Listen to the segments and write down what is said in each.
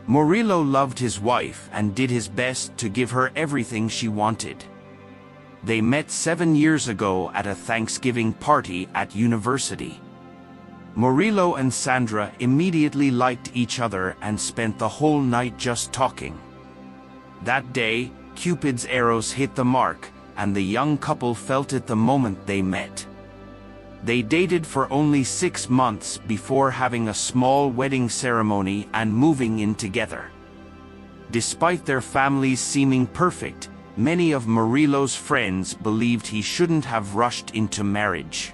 Murillo loved his wife and did his best to give her everything she wanted. They met 7 years ago at a Thanksgiving party at university. Murillo and Sandra immediately liked each other and spent the whole night just talking. That day, Cupid's arrows hit the mark, and the young couple felt it the moment they met. They dated for only 6 months before having a small wedding ceremony and moving in together. Despite their families seeming perfect, many of Murillo's friends believed he shouldn't have rushed into marriage.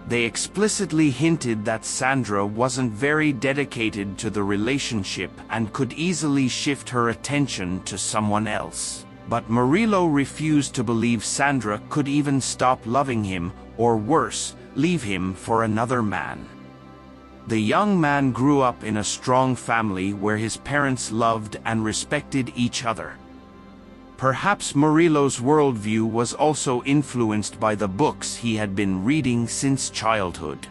They explicitly hinted that Sandra wasn't very dedicated to the relationship and could easily shift her attention to someone else. But Murillo refused to believe Sandra could even stop loving him, or worse, leave him for another man. The young man grew up in a strong family where his parents loved and respected each other. Perhaps Murillo's worldview was also influenced by the books he had been reading since childhood.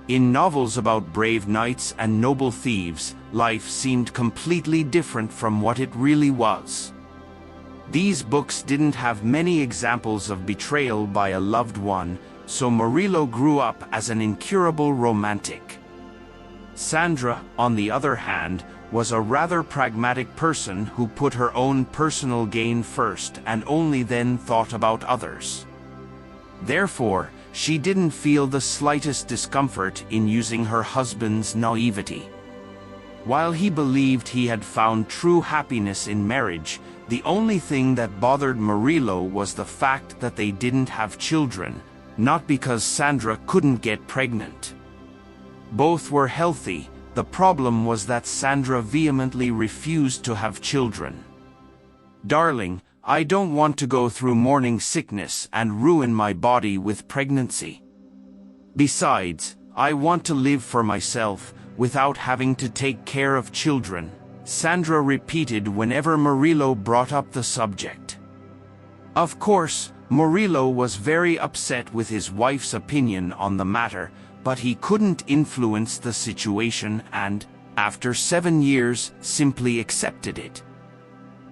In novels about brave knights and noble thieves, life seemed completely different from what it really was. These books didn't have many examples of betrayal by a loved one, so Murillo grew up as an incurable romantic. Sandra, on the other hand, was a rather pragmatic person who put her own personal gain first and only then thought about others. Therefore, she didn't feel the slightest discomfort in using her husband's naivety. While he believed he had found true happiness in marriage, the only thing that bothered Murillo was the fact that they didn't have children, not because Sandra couldn't get pregnant. Both were healthy. The problem was that Sandra vehemently refused to have children. "Darling, I don't want to go through morning sickness and ruin my body with pregnancy. Besides, I want to live for myself, without having to take care of children," Sandra repeated whenever Murillo brought up the subject. Of course, Murillo was very upset with his wife's opinion on the matter, but he couldn't influence the situation and, after 7 years, simply accepted it.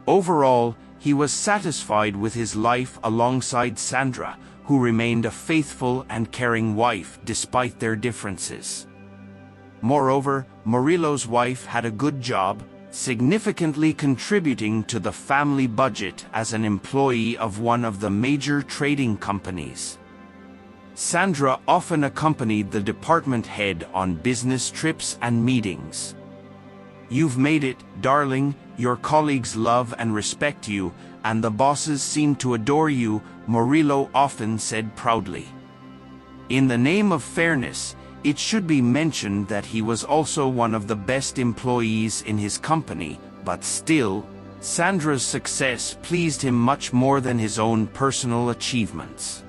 Overall, he was satisfied with his life alongside Sandra, who remained a faithful and caring wife despite their differences. Moreover, Murillo's wife had a good job, significantly contributing to the family budget as an employee of one of the major trading companies. Sandra often accompanied the department head on business trips and meetings. "You've made it, darling, your colleagues love and respect you, and the bosses seem to adore you," Murillo often said proudly. In the name of fairness, it should be mentioned that he was also one of the best employees in his company, but still, Sandra's success pleased him much more than his own personal achievements.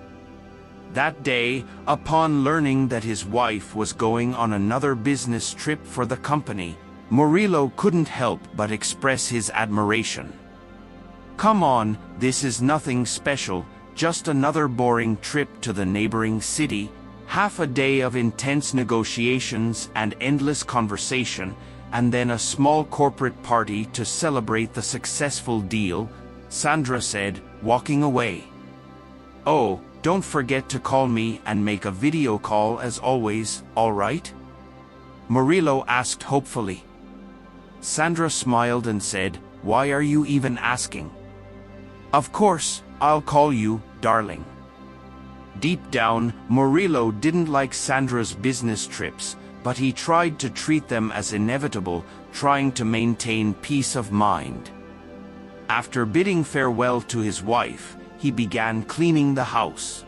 That day, upon learning that his wife was going on another business trip for the company, Murillo couldn't help but express his admiration. "Come on, this is nothing special, just another boring trip to the neighboring city, half a day of intense negotiations and endless conversation, and then a small corporate party to celebrate the successful deal," Sandra said, walking away. "Oh, don't forget to call me and make a video call as always, all right?" Murillo asked hopefully. Sandra smiled and said, "Why are you even asking?" "Of course, I'll call you, darling." Deep down, Murillo didn't like Sandra's business trips, but he tried to treat them as inevitable, trying to maintain peace of mind. After bidding farewell to his wife, he began cleaning the house.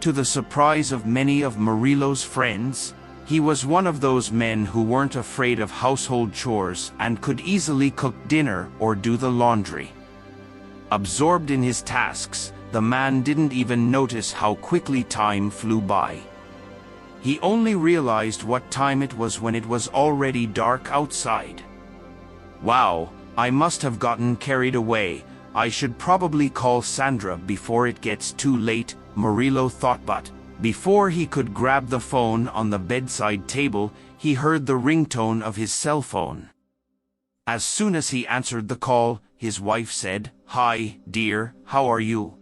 To the surprise of many of Murillo's friends, he was one of those men who weren't afraid of household chores and could easily cook dinner or do the laundry. Absorbed in his tasks, the man didn't even notice how quickly time flew by. He only realized what time it was when it was already dark outside. "Wow, I must have gotten carried away. I should probably call Sandra before it gets too late," Murillo thought, but before he could grab the phone on the bedside table, he heard the ringtone of his cell phone. As soon as he answered the call, his wife said, "Hi, dear, how are you?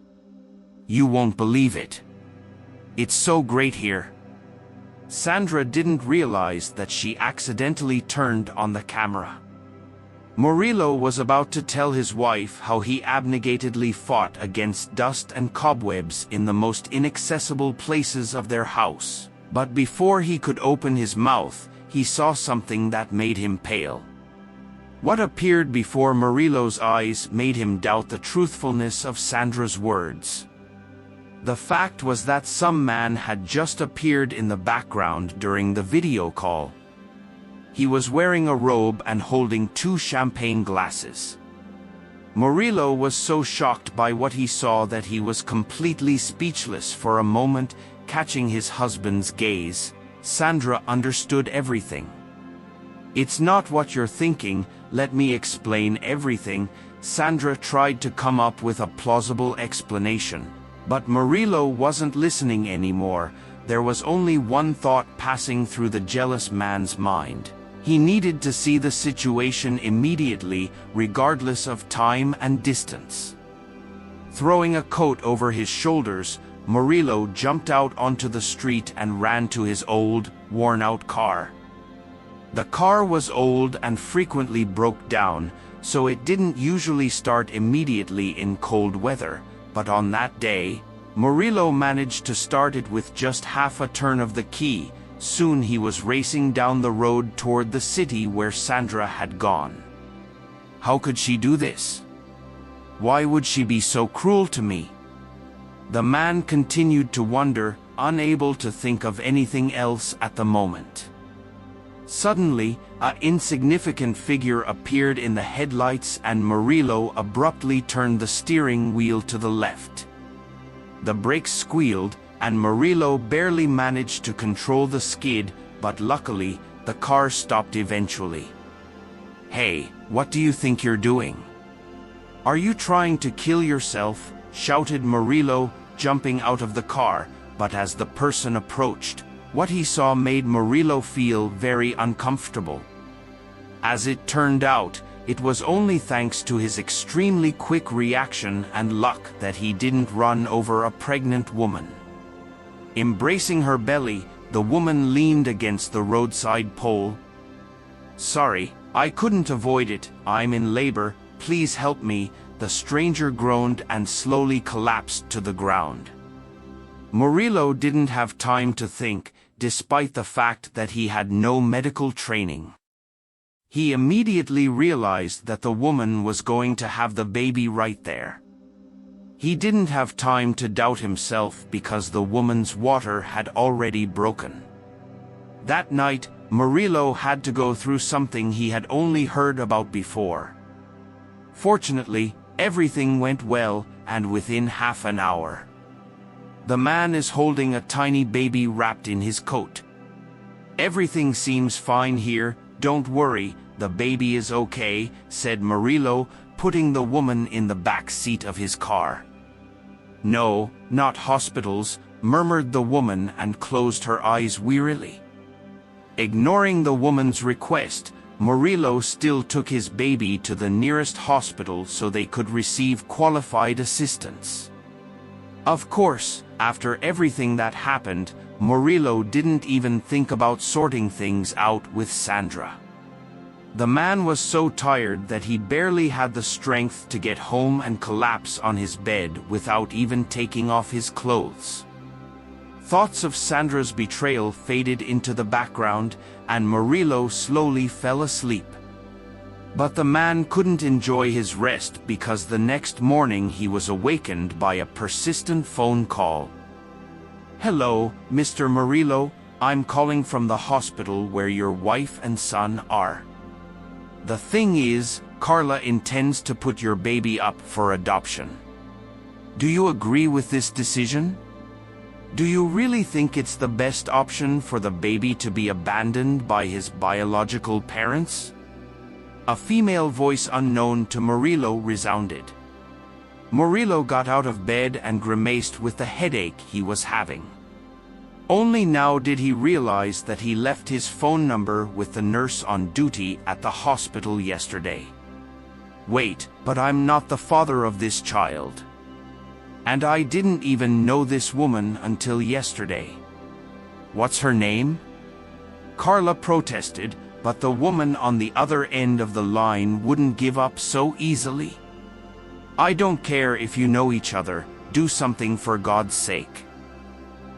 You won't believe it. It's so great here." Sandra didn't realize that she accidentally turned on the camera. Murillo was about to tell his wife how he abnegatedly fought against dust and cobwebs in the most inaccessible places of their house. But before he could open his mouth, he saw something that made him pale. What appeared before Murillo's eyes made him doubt the truthfulness of Sandra's words. The fact was that some man had just appeared in the background during the video call. He was wearing a robe and holding 2 champagne glasses. Murillo was so shocked by what he saw that he was completely speechless for a moment. Catching his husband's gaze, Sandra understood everything. "It's not what you're thinking, let me explain everything." Sandra tried to come up with a plausible explanation, but Murillo wasn't listening anymore. There was only one thought passing through the jealous man's mind. He needed to see the situation immediately, regardless of time and distance. Throwing a coat over his shoulders, Murillo jumped out onto the street and ran to his old, worn-out car. The car was old and frequently broke down, so it didn't usually start immediately in cold weather, but on that day, Murillo managed to start it with just half a turn of the key. Soon he was racing down the road toward the city where Sandra had gone. How could she do this? Why would she be so cruel to me? The man continued to wonder, unable to think of anything else at the moment. Suddenly, an insignificant figure appeared in the headlights and Murillo abruptly turned the steering wheel to the left. The brakes squealed, and Murillo barely managed to control the skid, but luckily, the car stopped eventually. "Hey, what do you think you're doing? Are you trying to kill yourself?" shouted Murillo, jumping out of the car, but as the person approached, what he saw made Murillo feel very uncomfortable. As it turned out, it was only thanks to his extremely quick reaction and luck that he didn't run over a pregnant woman. Embracing her belly, the woman leaned against the roadside pole. "Sorry, I couldn't avoid it, I'm in labor, please help me," the stranger groaned and slowly collapsed to the ground. Murillo didn't have time to think, despite the fact that he had no medical training. He immediately realized that the woman was going to have the baby right there. He didn't have time to doubt himself because the woman's water had already broken. That night, Murillo had to go through something he had only heard about before. Fortunately, everything went well, and within half an hour, the man is holding a tiny baby wrapped in his coat. "Everything seems fine here, don't worry, the baby is okay," said Murillo, putting the woman in the back seat of his car. "No, not hospitals," murmured the woman and closed her eyes wearily. Ignoring the woman's request, Murillo still took his baby to the nearest hospital so they could receive qualified assistance. Of course, after everything that happened, Murillo didn't even think about sorting things out with Sandra. The man was so tired that he barely had the strength to get home and collapse on his bed without even taking off his clothes. Thoughts of Sandra's betrayal faded into the background, and Murillo slowly fell asleep. But the man couldn't enjoy his rest because the next morning he was awakened by a persistent phone call. "Hello, Mr. Murillo, I'm calling from the hospital where your wife and son are. The thing is, Carla intends to put your baby up for adoption. Do you agree with this decision? Do you really think it's the best option for the baby to be abandoned by his biological parents?" A female voice unknown to Murillo resounded. Murillo got out of bed and grimaced with the headache he was having. Only now did he realize that he left his phone number with the nurse on duty at the hospital yesterday. Wait, but I'm not the father of this child. And I didn't even know this woman until yesterday. What's her name? Carla protested, but the woman on the other end of the line wouldn't give up so easily. I don't care if you know each other, do something for God's sake.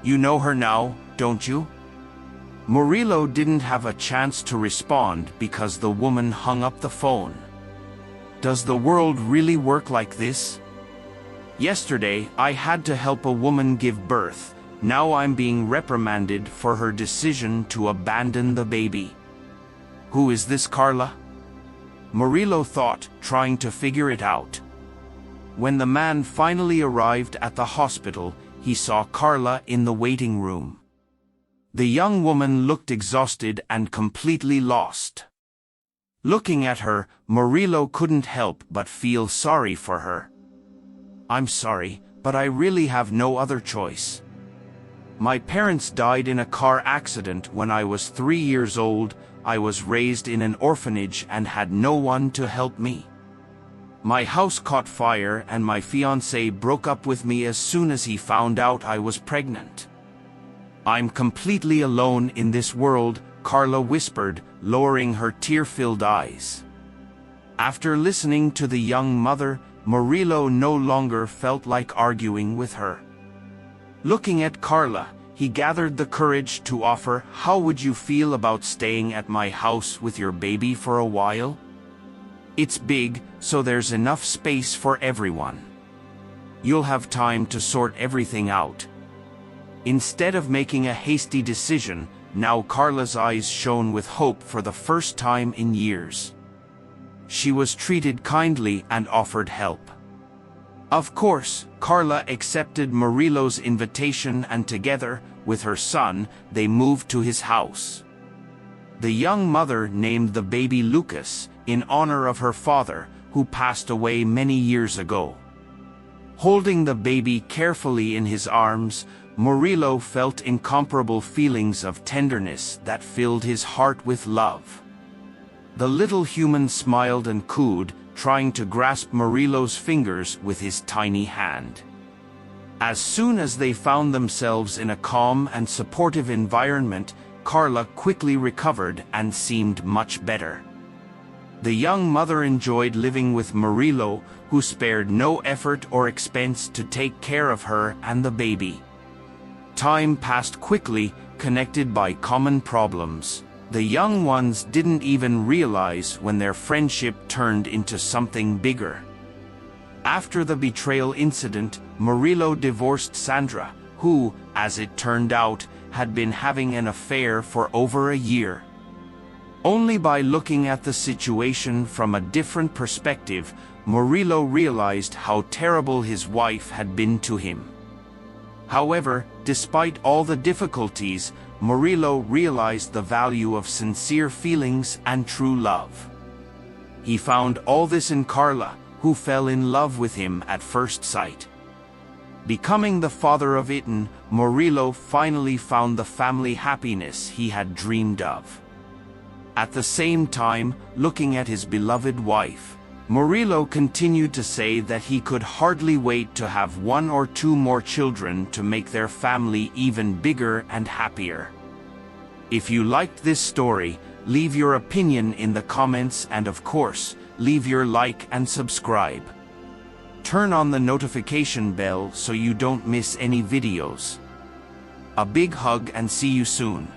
You know her now, don't you? Murillo didn't have a chance to respond because the woman hung up the phone. Does the world really work like this? Yesterday, I had to help a woman give birth. Now I'm being reprimanded for her decision to abandon the baby. Who is this Carla? Murillo thought, trying to figure it out. When the man finally arrived at the hospital, he saw Carla in the waiting room. The young woman looked exhausted and completely lost. Looking at her, Murillo couldn't help but feel sorry for her. I'm sorry, but I really have no other choice. My parents died in a car accident when I was 3 years old. I was raised in an orphanage and had no one to help me. My house caught fire and my fiancé broke up with me as soon as he found out I was pregnant. I'm completely alone in this world, Carla whispered, lowering her tear-filled eyes. After listening to the young mother, Murillo no longer felt like arguing with her. Looking at Carla, he gathered the courage to offer, "How would you feel about staying at my house with your baby for a while? It's big, so there's enough space for everyone. You'll have time to sort everything out." Instead of making a hasty decision, now Carla's eyes shone with hope for the first time in years. She was treated kindly and offered help. Of course, Carla accepted Murillo's invitation and together, with her son, they moved to his house. The young mother named the baby Lucas, in honor of her father, who passed away many years ago. Holding the baby carefully in his arms, Murillo felt incomparable feelings of tenderness that filled his heart with love. The little human smiled and cooed, trying to grasp Murillo's fingers with his tiny hand. As soon as they found themselves in a calm and supportive environment, Carla quickly recovered and seemed much better. The young mother enjoyed living with Murillo, who spared no effort or expense to take care of her and the baby. Time passed quickly, connected by common problems. The young ones didn't even realize when their friendship turned into something bigger. After the betrayal incident, Murillo divorced Sandra, who, as it turned out, had been having an affair for over a year. Only by looking at the situation from a different perspective, Murillo realized how terrible his wife had been to him. However, despite all the difficulties, Murillo realized the value of sincere feelings and true love. He found all this in Carla, who fell in love with him at first sight. Becoming the father of Iten, Murillo finally found the family happiness he had dreamed of. At the same time, looking at his beloved wife, Murillo continued to say that he could hardly wait to have 1 or 2 more children to make their family even bigger and happier. If you liked this story, leave your opinion in the comments and of course, leave your like and subscribe. Turn on the notification bell so you don't miss any videos. A big hug and see you soon.